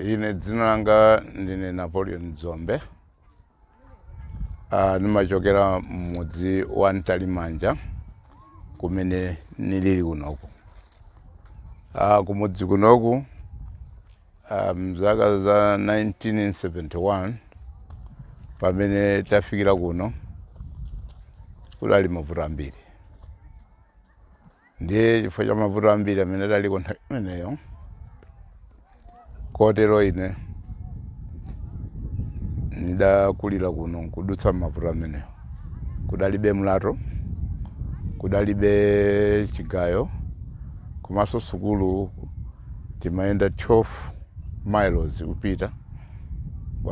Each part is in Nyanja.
Ine dzina langa ndine Napoleon Dzombe. Nimachokera mudzi wa Ntalimanja kumene nilili kunoku. Kumudzi kunoku mzaka za 1971 pamene tafikira kuno kudali mavuto ambiri. Ndiye chifukwa cha mavuto ambiri amene daliko nthawi imeneyo, kotero ine nidakulira kuno nkudutsa mavuto ameneyo. Kudalibe mlato, kudalibe chigayo, komanso sukulu timayenda 12 miles upita,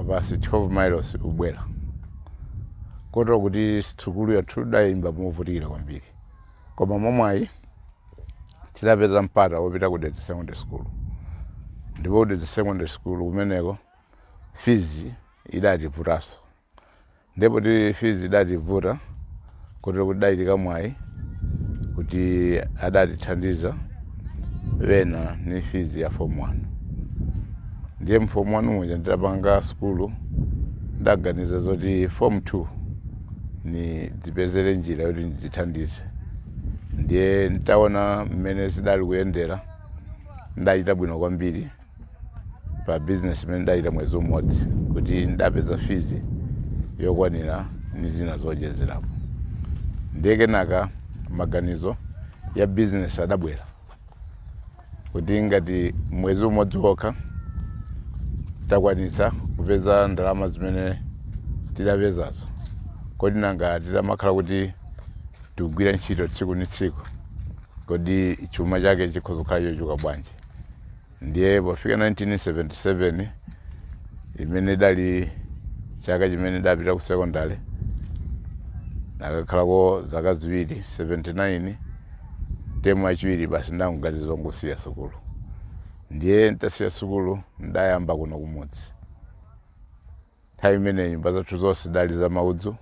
basi 12 miles ubwera. Kotero kuti sukulu yathu dayimba movutikira kwambiri. Koma momwe tidapeza mpata wopita ku Dedza Secondary School. Ndipo Dedza Secondary School kumeneko fees idativutaso. Ndipo ti fees idativuta kotero kuti dayitika mwayi kuti adatithandiza wena ni fees ya form 1. Ndiye form 1 muja ndidapanga skulu ndaganiza zoti form 2 ni dzipezere njira yoti ndithandize. Ndiye ntaona mmene zidali kuyendera, ndachita bwino kwambiri pa business imene ndachita mwezi umodzi kuti ndapeza fees yokwanira ni zina zowonjezerapo. Ndiye kenaka maganizo ya business adabwera kuti ngati mwezi umodzi wokha takwanitsa kupeza ndalama zimene tidapezazo, kodi nanga tidamakhala kuti tikugwira ntchito tsiku ni tsiku, kodi chuma chake chikhoza kukhala chochuka bwanji. Ndiye pofika 1977 imene dali chaka chimene dapita ku secondary, nakakhalako zaka ziwiri 79, temu yachiwiri basi ndanguganiza ngosiya sukulu. Ndiye ntasiya sukulu ndayamba kuno kumudzi. Nthawi imeneyi nyumba zathu zonse dali za maudzu,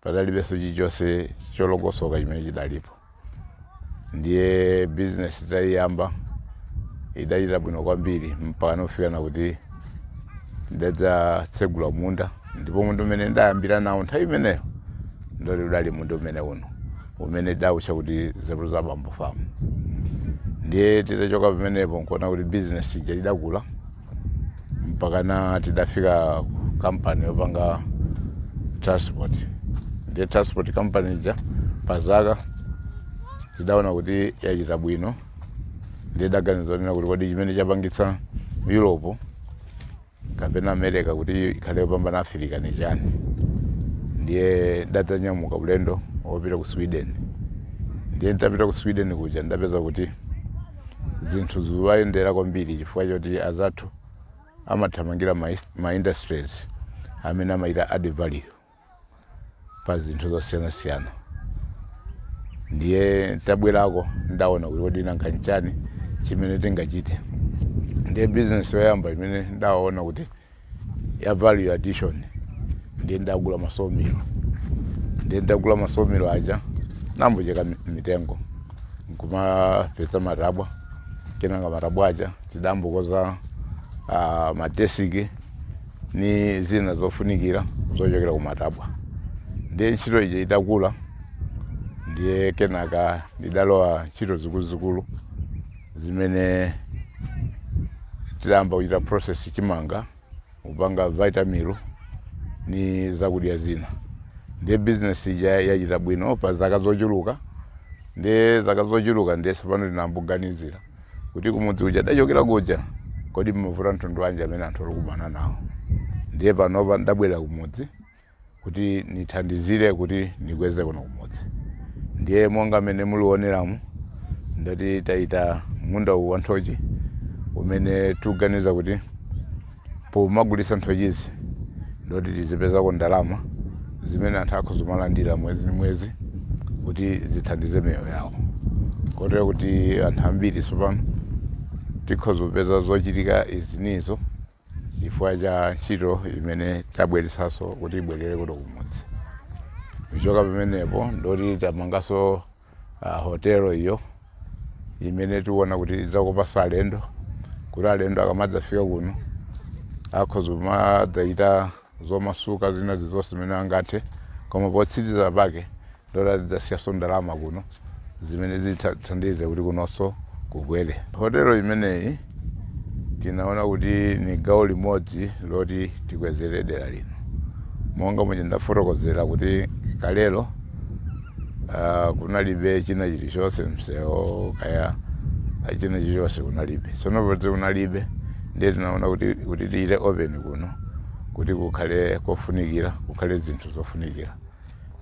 padalibenso chilichonse cholongosoka chimene chidalipo. Ndiye business tayiyamba idachita bwino kwambiri mpaka nofika kuti ndadzatsegula munda. Ndipo munda umene ndayambira nawo nthawi imeneyo ndoti udali munda umene uno umene dawutcha kuti Zeru za Bambo Farm. Ndiye titachoka pamenepo nkuona kuti business ija idakula mpaka tidafika company yopanga transport. Ndiye transport company ija pazaka tidaona kuti yachita bwino. Ndiye daganiza kuti kodi chimene chapangitsa Europe kapena America kuti ikhale yopambana Africa ni chani. Ndiye ndadzanyamuka ulendo wopita ku Sweden. Ndiye ndapita ku Sweden kuja ndapeza kuti zinthu ziwayendera kwambiri chifukwa choti azathu amathamangira ma industries amene amayita add value pa zinthu zosiyana-siyana. Ndiye tabwerako ndaona kuti kodi nanga nchani chimene tingachite. Ndiye business yoyamba imene ndaona kuti ya value addition, ndiye ndagula masomero. Ndiye ndagula masomero aja nambocheka mitengo nkumapeza matabwa. Kenanga matabwa aja tidambokoza madesiki ni zina zofunikira zochokera ku matabwa. Ndiye ntchito ija itakula, ndiye kenaka ndidalowa ntchito zikuluzikulu zimene tidamba kuchita process chimanga, kupanga vitamilo ni zakudya zina. Ndiye business ija yachita bwino pa zaka zochuluka. Ndiye zaka zochuluka ndiye sapano tinamboganizira kuti kumudzi uja dachokera kuja kodi mavuto mtundu wanji amene anthu alikumana nawo. Ndiye panopa ndabwera kumudzi kuti nithandizire kuti nikweze kuno kumudzi. Ndiye monga amene mulioneramu ndati taita munda wa nthochi umene tuganiza kuti pomagulisa nthochizi ndoti tizipezako ndalama zimene anthu akhozomalandira mwezi ni mwezi kuti zithandize miyoyo yawo. Kotero kuti anthu ambiri tsopano tikhozopeza zochitika izinizo chifukwa cha ntchito imene tabweresaso kuti ibwerere kuno kumudzi. Kuchoka pamenepo ndoti tamangaso hotelo iyo imene tiona kuti idzakopasa alendo kuti alendo akamadzafika kuno akhozuma daita zomasuka zina zonse zimene angathe, koma potsiriza pake ndola zidzasiyaso ndalama kuno zimene zithandize kuti kunonso kukwere. Hotelo imeneyi tinaona kuti ni gawo limodzi loti tikwezere dera lino. Monga mwe ndafotokozera kuti kalelo kunalibe china chilichonse msewu kaya china chilichonse kunalibe. Tsono poti kunalibe ndiye tinaona kuti tiite open kuno kuti kukhale kofunikira, kukhale zinthu zofunikira.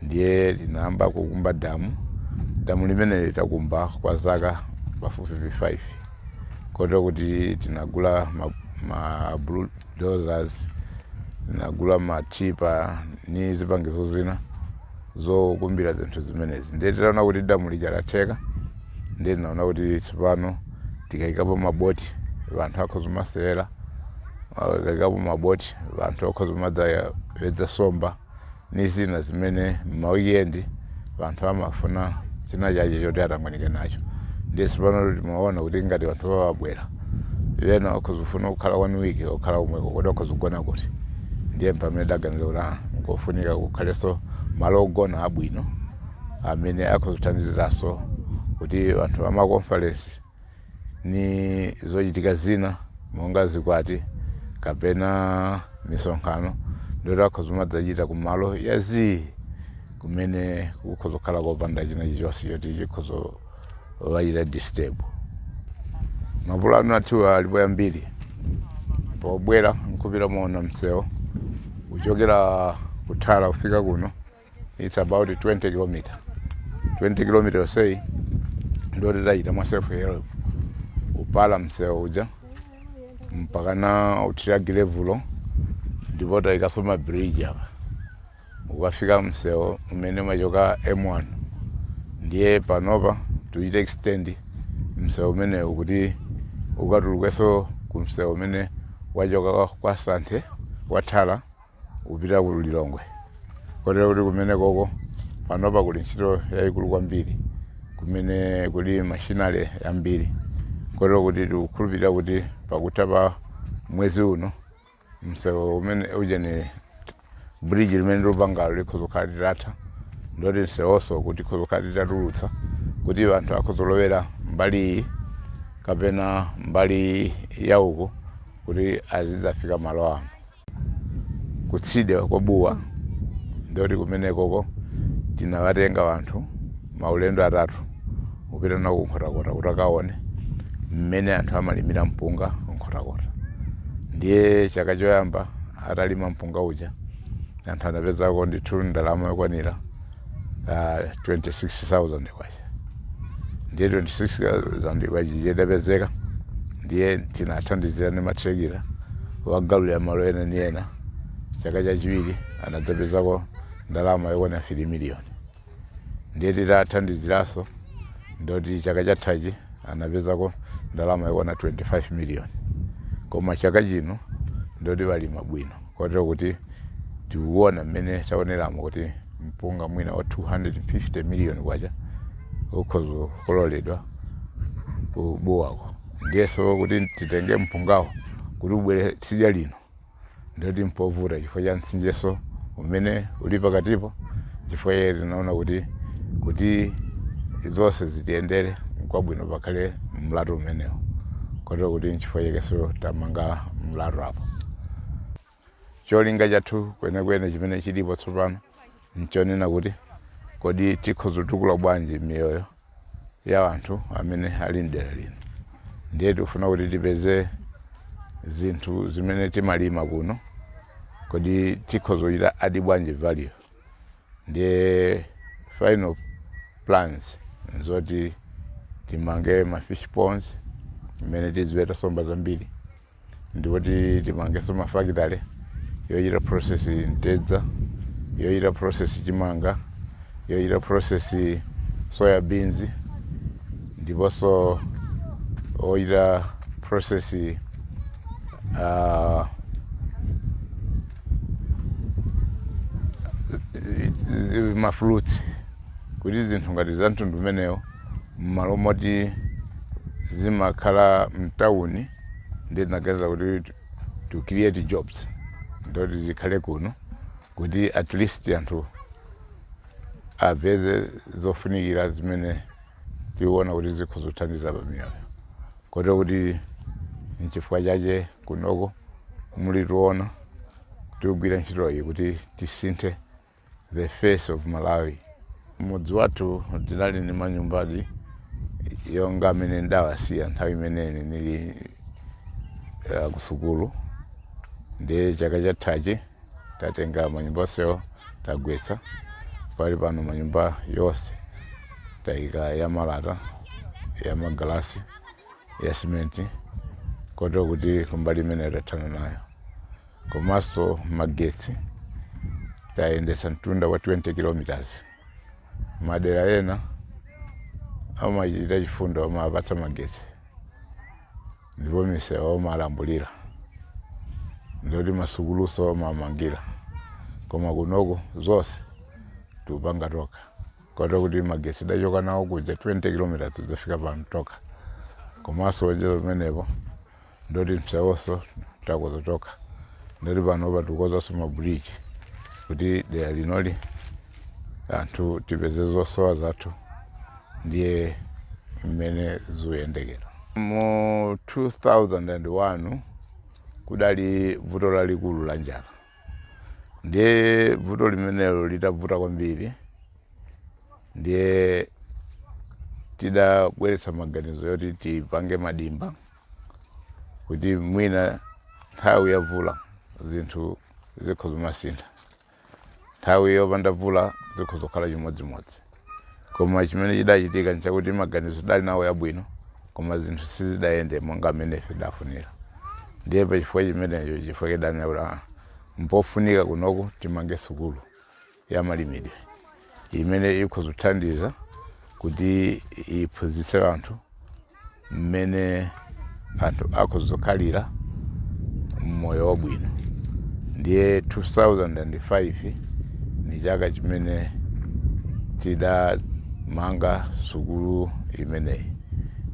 Ndiye tinayamba kukumba damu limene litakumba kwa zaka pafupi 5. Kotero kuti tinagula ma bulldozers, tinagula matipa ni zipangizo zina zokumbira zinthu zimenezi. Ndiye tinaona kuti damu lijalatheka, ndiye tinaona kuti tsopano tikayikapo maboti vanthu akhozumasera, tikayikapo maboti vanthu akhozumadza vedza somba ni zina zimene m'mawikendi vanthu amafuna china chache choti atangwanike nacho. Ndiye tsopano timaona kuti ngati vanthu vabwera ena akhozufuna kukhala 1 week okhala umweko kodi akhozugona kuti. Ndiye pamene daganiza kuti ngofunika kukhalenso malo ogona abwino amene akhozuthandiziraso kuti vanthu amaconference ni zochitika zina monga zikwati kapena misonkhano ndoti akhozumadzacita kumalo yazi kumene kukhozokhala kopanda china chilichonse choti chikhozowachita disturb. Mapulano athu alipo ambiri. Pobwera nkupita moona msewu kuchokera kuthala kufika kuno, it's about 20 km. 20 km say ndoti tachita mwa self help upala msewu uja mpakana uthira gilevulo ndipo tayikaso bridge apa ukafika msewu umene machoka M1. Ndiye panopa tuite extend msewu umene kuti ukatulukeso kumsewu umene wachoka kwa Santhe wathala upita ku Lilongwe. Kotero kuti kumene koko panopa kuli ntchito yayikulu kwambiri kumene kuli machinery ambiri. Kotero kuti tikukhulupirira kuti pakutha pa mwezi uno msewu umene uja ni bridge limene lupangalo likhozokhala litatha, ndoti msewonso kuti khozokhala litatulutsa kuti vanthu akhozolowera mbali iyi kapena mbali yauko kuti azidzafika malo ano. Kutsidya kwa buwa ndoti kumene koko tinawatenga vanthu maulendo atatu kupita nawo kunkhotakota kuti akaone mmene anthu amalimira mpunga kunkhotakota. Ndiye chaka choyamba atalima mpunga uja anthu anapezako ndithu ndalama yokwanira 26,000 kwacha. Ndiye 26,000 kwacha yedapezeka. Ndiye tinathandizira ni matrekira wagalulira malo ena ni ena. Chaka chachiwiri anadzapezako ndalama yokwana 3 miliyoni. Ndiye titathandiziraso ndoti chaka chathachi anapezako ndalama yokwana 25 miliyoni. Koma chaka chino ndoti walima bwino. Kotero kuti tikuona mmene taoneramo kuti mpunga mwina wa 250 miliyoni kwacha ukhozokololedwa kubuwako. Ndiyeso kuti titenge mpungawo kuti ubwere tsidya lino ndoti mpovuta chifukwa cha mtsinjeso umene uli pakatipo, chifukwa tinaona kuti zonse zitiyendere kwabwino pakhale mlatu umenewo. Kotero kuti nchifukwa chakeso tamanga mlatu apo. Cholinga chathu kwenekwene chimene chilipo tsopano nchonena kuti kodi tikhozotukula bwanji miyoyo ya vanthu amene ali mdera lino. Ndiye tikufuna kuti tipeze zinthu zimene timalima kuno kodi tikhozochita adi bwanji value. Ndiye final plans nzoti timange ma fish ponds imene tiziweta somba zambiri, ndipo timangeso mafactory yochita process ntedza, yochita process chimanga, yochita process soya beans, ndiponso ochita process ma fruits. Kuti zinthu ngati za mtundu umenewo mmalo moti zimakhala mtawuni ndi nagenza kuti to create jobs ndoti zikhale kuno kuti at least anthu apeze zofunikira zimene tiona kuti zikhuzothandiza pamiyoyo kotero kuti nchifukwa chache kunoko mulituona tikugwira ntchito iyi kuti tisinthe the face of Malawi. Mudzi wathu tinali ndi manyumbadi yonga amene ndawasiya nthawi imeneyi nili kusukulu ndi chaka chathachi tatenga manyumba onsewo tagwetsa pali pano manyumba yonse tayika ya malata ya magalasi ya simenti kotero kuti kumbali imene tathana nayo komanso magetsi tayendetsa mtunda wa 20 kilometers madera ena amachita chifundo amapatsa magetsi ndipo misewu amalambulira ndoti masukuluso amamangira koma kunoko zonse tupanga toka kotero kuti magetsi dachoka nawo kuja 20 kilometers zofika pano toka komanso wenjezo menepo ndoti msewonso takozotoka ndoti pano patukozanso mabridge kuti dera linoli anthu tipeze zosowa zathu ndiye mmene zikuyendekera. Mu 2001 kudali vuto lalikulu la njala ndiye vuto limenelo litavuta kwambiri ndiye tidabweretsa maganizo yoti tipange madimba kuti mwina nthawi yavula zinthu zikhozomasintha nthawi yopanda vula zikhozokhala chimodzimodzi koma chimene chidachitika nchakuti maganizo dali nawo yabwino koma zinthu sizidayende monga amene ife dafunira ndiye pachifukwa chimenecho chifukwa kedanena mpofunika kunoku timange sukulu ya malimidwe imene ikhozothandiza kuti iphunzitse anthu mmene anthu akhozokhalira mmoyo wabwino. Ndiye 2005 ni chaka chimene tidamanga sukulu imeneyi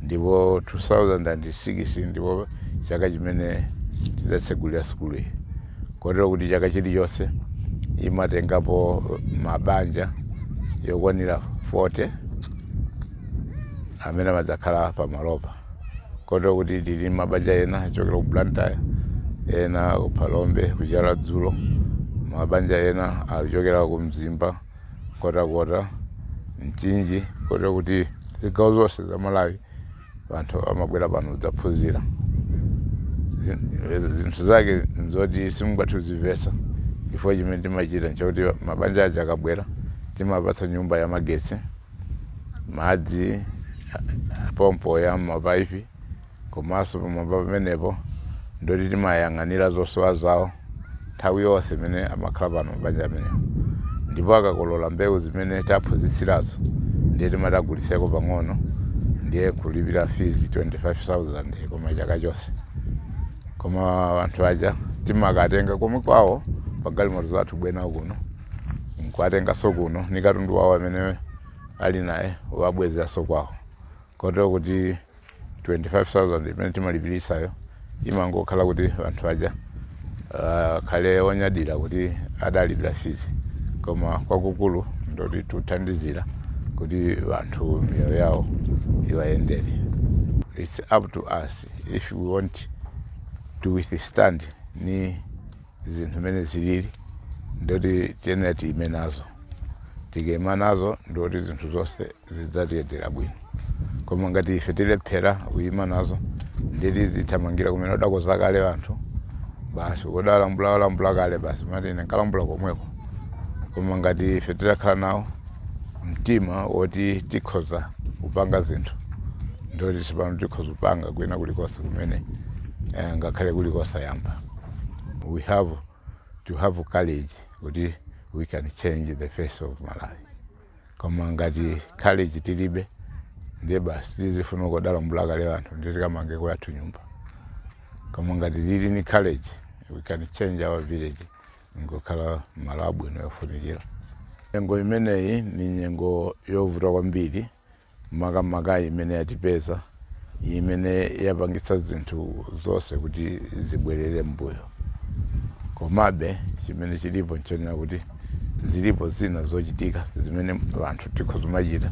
ndipo 2006 ndipo chaka chimene tidatsegulira sukulu iyi kotero kuti chaka chilichonse imatengapo mabanja yokwanira 40 amene amadzakhala pamalopa kotero kuti tili mabanja ena achokera ku Blantyre ena ku Palombe kuchara dzulo mabanja ena achokera ku Mzimba kota Mchinji kotero kuti zigawo zonse za Malawi anthu amabwera pano kudzaphunzira zinthu zake nzoti simungatuzimvetsa chifukwa chimene timachita nchakuti mabanja aja akabwera timapatsa nyumba ya magetsi madzi pompo ya mapaipi komanso pamwamba pamenepo ndoti timayang'anira zosowa zawo nthawi yonse imene amakhala pano mabanja amenewo ndipo akakolola mbewu zimene taphunzitsirazo ndiye timataguliseko pang'ono ndiye kulipira fees 25,000 koma chaka chonse koma anthu aja timakatenga komwe kwawo pagalimoto zathu bwena kuno nkuatengaso kuno ni katundu wawo amene ali naye wabwezeranso kwawo kotero kuti 25,000 imene timalipirisayo imangokhala kuti anthu aja khale onyadira kuti adalipira fees koma kwakukulu ndoti tuthandizira kuti anthu miyoyo yawo iwayendere. It's up to us if we want to withstand ni zinthu mene zilili ndoti tiyenera tiime nazo tikema nazo ndoti zinthu zonse zidzatiyendera bwino koma ngati ife tilephera kuima nazo nditi zithamangira kumene udakoza kale anthu basi kodalambula kale basi mati ine nkalambula komweko koma ngati ife titakhala nawo mtima woti tikhoza kupanga zinthu ndoti sipano tikhoza kupanga kwina kulikonse kumene ngakhale kulikonse yamba. We have to have courage kuti we can change the face of Malawi koma ngati courage tilibe ndiye basi tizifuna kodalambula kale anthu nditi kamange kwathu nyumba koma ngati tili ni courage we can change our village ngokhala malo abwino yofunikira. Nyengo imeneyi ni nyengo yovuta kwambiri makamaka imene yatipeza imene yapangitsa zinthu zonse kuti zibwerere mbuyo. Komabe chimene chilipo nchonena kuti zilipo zina zochitika zimene anthu tikhozimachita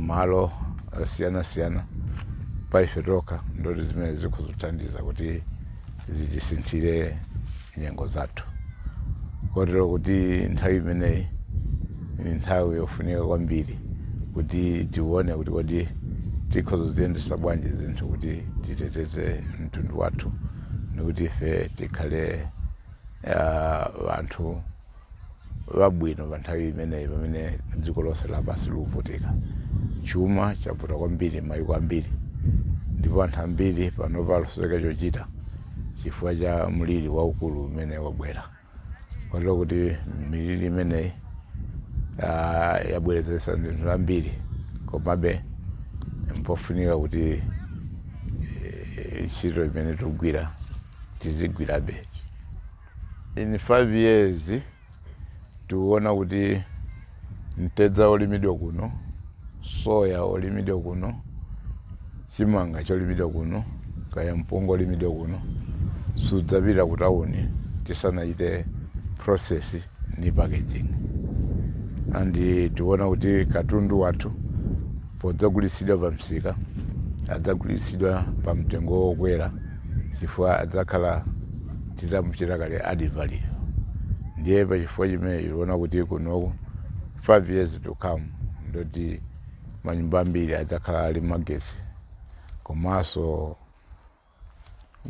malo siyana pa ife tokha ndoti zimene zikhozithandiza kuti zitisinthire nyengo zathu. Kotero kuti nthawi imeneyi ni nthawi yofunika kwambiri kuti tione kuti kodi tikhozoziyendesa bwanji zinthu kuti titeteze mtundu wathu nikuti ife tikhale anthu wabwino pa nthawi imeneyi pamene dziko lonse lapansi likuvutika. Chuma chavuta kwambiri mayiko ambiri ndipo anthu ambiri panopa alusoweka chochita chifukwa cha mliri waukulu umene wabwera. Kotero kuti miliri imeneyi yabwerezesa zinthu zambiri, komabe mpofunika kuti ntchito imene tikugwira tizigwirabe. In 5 years tuona kuti mtedza olimidwa kuno, soya olimidwa kuno, chimanga cholimidwa kuno, kaya mpunga olimidwa kuno sudzapita ku tauni tisanachite process ni packaging. Andi tuona kuti katundu wathu podzagulisidwa pa msika adzagulisidwa pa mtengo wokwera chifukwa adzakhala titamuchita kale added value. Ndiye pa chifukwa chimene tiona kuti kunoku 5 years to come ndoti manyumba ambiri adzakhala ali magetsi, komanso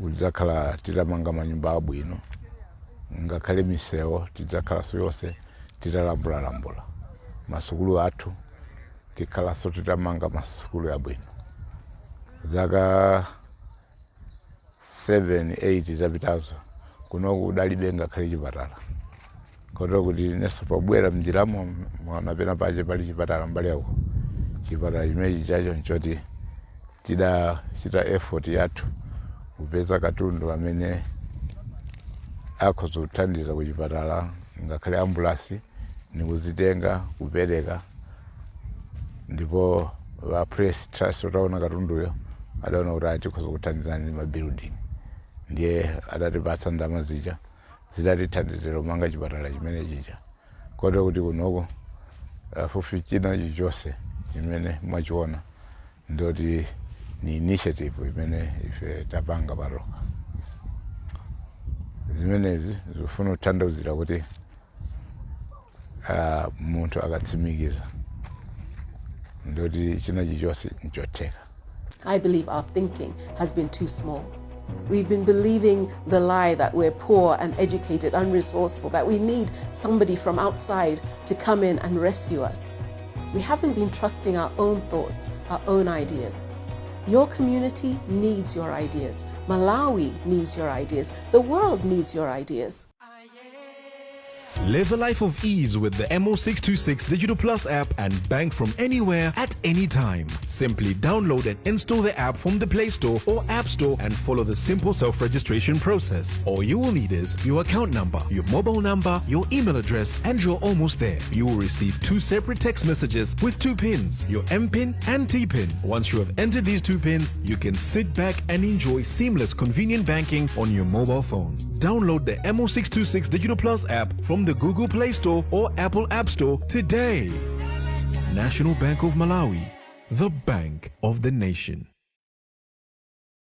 kudzakhala titamanga manyumba abwino, ngakhale misewu tidzakhala yonse titalambula. Masukulu athu tikhalanso titamanga masukulu abwino. Zaka 7-8 zapitazo kunoku kudalibe ngakhale chipatala. Kotero kuti neso pobwera mjiramo mwanapena pache pali chipatala mbali yako. Chipatala chimenechi chacho nchoti tidachita effort yathu kupeza katundu amene akhozothandiza ku chipatala, ngakhale ambulasi nikuzitenga kupereka, ndipo va press trust utaona katunduyo adaona kuti atikhozokuthandizani ndi mabuilding. Ndiye adatipatsa ndalama zija zidatithandizira kumanga chipatala chimene chija. Kotero kuti kunoko fufi china chilichonse chimene mwachiona ndoti ni initiative imene ife tapanga paroka. Zimenezi zifuna kutanthauzira kuti munthu akatsimikiza ndoti china chilichonse nchotheka. I believe our thinking has been too small. We've been believing the lie that we're poor and educated, unresourceful, that we need somebody from outside to come in and rescue us. We haven't been trusting our own thoughts, our own ideas. Your community needs your ideas. Malawi needs your ideas. The world needs your ideas. Live a life of ease with the MO626 Digital Plus app and bank from anywhere at any time. Simply download and install the app from the Play Store or App Store and follow the simple self-registration process. All you will need is your account number, your mobile number, your email address, and you're almost there. You will receive 2 separate text messages with 2 pins, your MPIN and TPIN. Once you have entered these 2 pins, you can sit back and enjoy seamless, convenient banking on your mobile phone. Download the MO626 Digital Plus app from the Google Play Store or Apple App Store today. National Bank of Malawi, the bank of the nation.